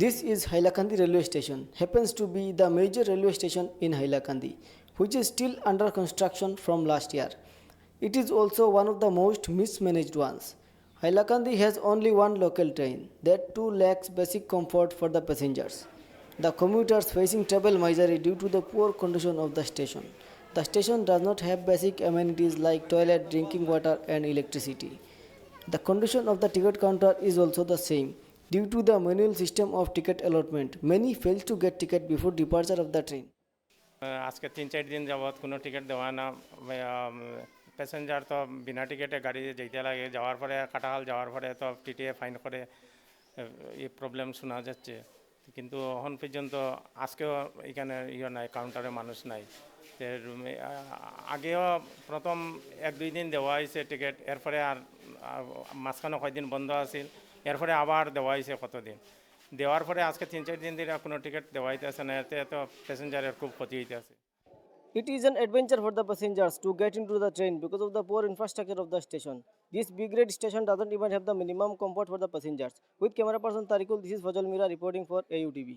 This is Hailakandi railway station, happens to be the major railway station in Hailakandi, which is still under construction from last year. It is also one of the most mismanaged ones. Hailakandi has only one local train, that too lacks basic comfort for the passengers. The commuters facing trouble misery due to the poor condition of the station. The station does not have basic amenities like toilet, drinking water and electricity. The condition of the ticket counter is also the same. Due to the manual system of ticket allotment, many fail to get ticket before departure of the train. আজকে 3-4 দিন যাবৎ কোনো ticket দেওয়া না। Passenger তো বিনা টিকিটে গাড়ি যেতে লাগে, যাওয়ার পরে কাটাহাল যাওয়ার পরে তো টিটিএ ফাইন করে, এই প্রবলেম শোনা যাচ্ছে। কিন্তু এখন পর্যন্ত আজকেও এখানে নাই, কাউন্টারে মানুষ নাই। আগেও প্রথম 1-2 দিন দেওয়া হয়েছে টিকিট, এরপরে আর মাঝখানে কয়েকদিন বন্ধ আছিল, এরপরে আবার দেওয়া হয়েছে কতদিন। দেওয়ার পরে আজকে 3-4 দিন ধরে কোনো টিকিট দেওয়া হইতেছে না, এতে তো প্যাসেঞ্জারের খুব ক্ষতি হইতেছে। It is an adventure for the passengers to get into the train because of the poor infrastructure of the station. This big red station doesn't even have the minimum comfort for the passengers. With camera person Tarikul, this is Fajal Mira reporting for AUTV.